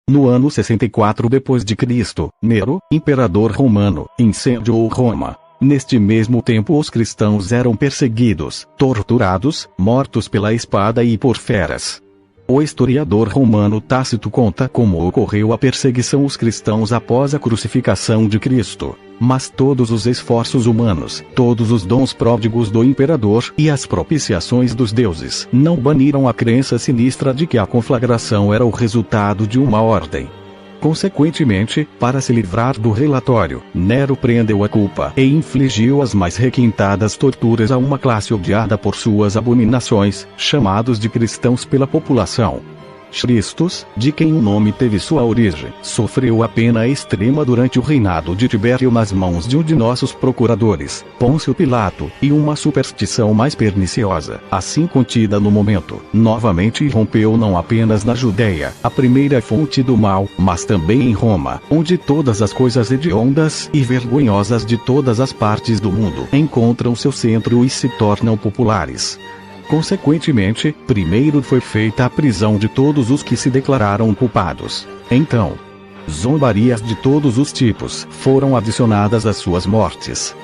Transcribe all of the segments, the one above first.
No ano 64 d.C., Nero, imperador romano, incendiou Roma. Neste mesmo tempo os cristãos eram perseguidos, torturados, mortos pela espada e por feras. O historiador romano Tácito conta como ocorreu a perseguição aos cristãos após a crucificação de Cristo. Mas todos os esforços humanos, todos os dons pródigos do imperador e as propiciações dos deuses não baniram a crença sinistra de que a conflagração era o resultado de uma ordem. Consequentemente, para se livrar do relatório, Nero prendeu a culpa e infligiu as mais requintadas torturas a uma classe odiada por suas abominações, chamados de cristãos pela população. Christus, de quem o nome teve sua origem, sofreu a pena extrema durante o reinado de Tibério nas mãos de um de nossos procuradores, Pôncio Pilato, e uma superstição mais perniciosa, assim contida no momento, novamente irrompeu não apenas na Judéia, a primeira fonte do mal, mas também em Roma, onde todas as coisas hediondas e vergonhosas de todas as partes do mundo encontram seu centro e se tornam populares. Consequentemente, primeiro foi feita a prisão de todos os que se declararam culpados. Então, zombarias de todos os tipos foram adicionadas às suas mortes.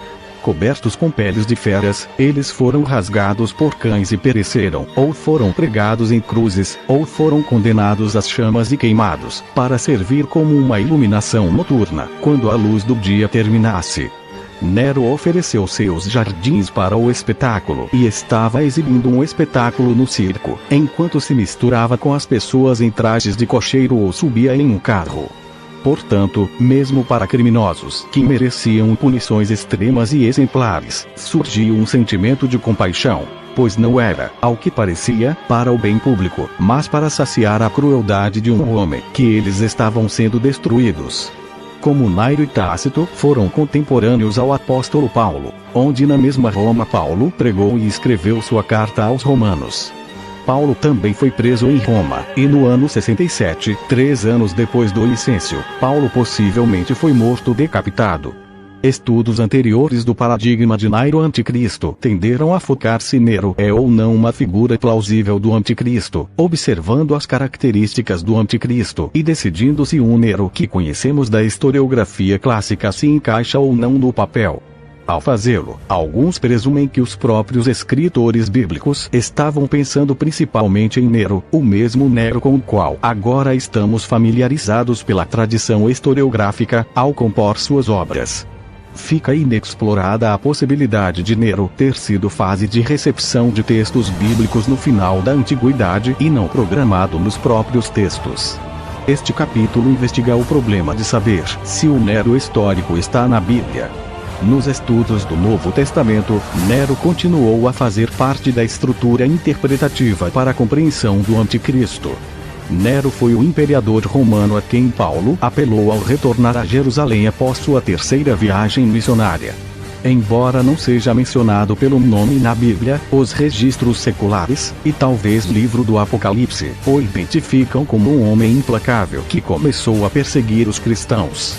Cobertos com peles de feras, eles foram rasgados por cães e pereceram, ou foram pregados em cruzes, ou foram condenados às chamas e queimados, para servir como uma iluminação noturna, quando a luz do dia terminasse. Nero ofereceu seus jardins para o espetáculo e estava exibindo um espetáculo no circo, enquanto se misturava com as pessoas em trajes de cocheiro ou subia em um carro. Portanto, mesmo para criminosos que mereciam punições extremas e exemplares, surgiu um sentimento de compaixão, pois não era, ao que parecia, para o bem público, mas para saciar a crueldade de um homem, que eles estavam sendo destruídos. Como Nero e Tácito foram contemporâneos ao apóstolo Paulo, onde na mesma Roma Paulo pregou e escreveu sua carta aos romanos. Paulo também foi preso em Roma, e no ano 67, 3 anos depois do incêndio, Paulo possivelmente foi morto decapitado. Estudos anteriores do paradigma de Nero Anticristo tenderam a focar se Nero é ou não uma figura plausível do Anticristo, observando as características do Anticristo e decidindo se um Nero que conhecemos da historiografia clássica se encaixa ou não no papel. Ao fazê-lo, alguns presumem que os próprios escritores bíblicos estavam pensando principalmente em Nero, o mesmo Nero com o qual agora estamos familiarizados pela tradição historiográfica, ao compor suas obras. Fica inexplorada a possibilidade de Nero ter sido fase de recepção de textos bíblicos no final da Antiguidade e não programado nos próprios textos. Este capítulo investiga o problema de saber se o Nero histórico está na Bíblia. Nos estudos do Novo Testamento, Nero continuou a fazer parte da estrutura interpretativa para a compreensão do Anticristo. Nero foi o imperador romano a quem Paulo apelou ao retornar a Jerusalém após sua terceira viagem missionária. Embora não seja mencionado pelo nome na Bíblia, os registros seculares, e talvez o livro do Apocalipse, o identificam como um homem implacável que começou a perseguir os cristãos.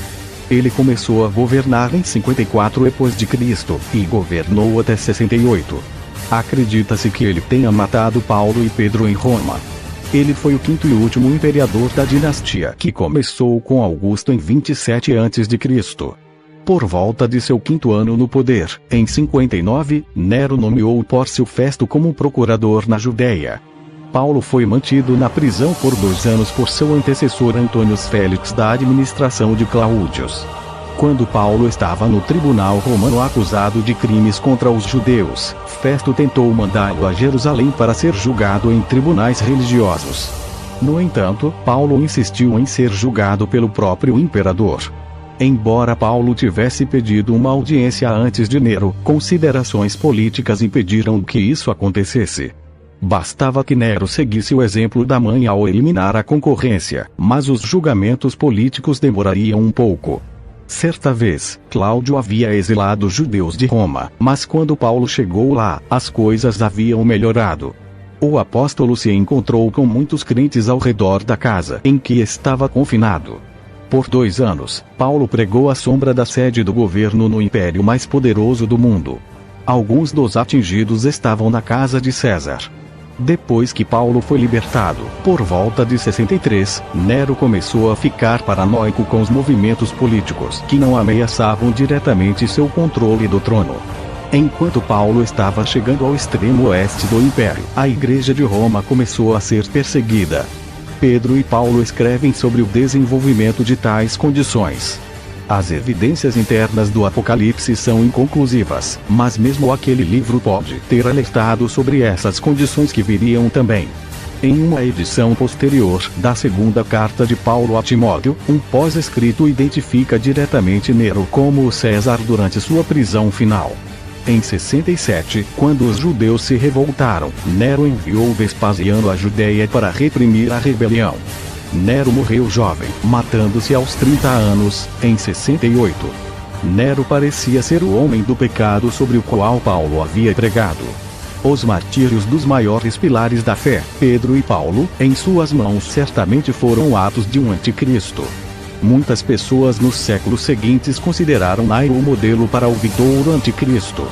Ele começou a governar em 54 d.C. e governou até 68. Acredita-se que ele tenha matado Paulo e Pedro em Roma. Ele foi o quinto e último imperador da dinastia que começou com Augusto em 27 a.C. Por volta de seu quinto ano no poder, em 59, Nero nomeou Pórcio Festo como procurador na Judéia. Paulo foi mantido na prisão por 2 anos por seu antecessor Antônio Félix da administração de Cláudios. Quando Paulo estava no tribunal romano acusado de crimes contra os judeus, Festo tentou mandá-lo a Jerusalém para ser julgado em tribunais religiosos. No entanto, Paulo insistiu em ser julgado pelo próprio imperador. Embora Paulo tivesse pedido uma audiência antes de Nero, considerações políticas impediram que isso acontecesse. Bastava que Nero seguisse o exemplo da mãe ao eliminar a concorrência, mas os julgamentos políticos demorariam um pouco. Certa vez, Cláudio havia exilado judeus de Roma, mas quando Paulo chegou lá, as coisas haviam melhorado. O apóstolo se encontrou com muitos crentes ao redor da casa em que estava confinado. Por 2 anos, Paulo pregou à sombra da sede do governo no império mais poderoso do mundo. Alguns dos atingidos estavam na casa de César. Depois que Paulo foi libertado, por volta de 63, Nero começou a ficar paranoico com os movimentos políticos que não ameaçavam diretamente seu controle do trono. Enquanto Paulo estava chegando ao extremo oeste do Império, a Igreja de Roma começou a ser perseguida. Pedro e Paulo escrevem sobre o desenvolvimento de tais condições. As evidências internas do Apocalipse são inconclusivas, mas mesmo aquele livro pode ter alertado sobre essas condições que viriam também. Em uma edição posterior da segunda carta de Paulo a Timóteo, um pós-escrito identifica diretamente Nero como o César durante sua prisão final. Em 67, quando os judeus se revoltaram, Nero enviou Vespasiano à Judéia para reprimir a rebelião. Nero morreu jovem, matando-se aos 30 anos, em 68. Nero parecia ser o homem do pecado sobre o qual Paulo havia pregado. Os martírios dos maiores pilares da fé, Pedro e Paulo, em suas mãos certamente foram atos de um anticristo. Muitas pessoas nos séculos seguintes consideraram Nero o modelo para o vindouro anticristo.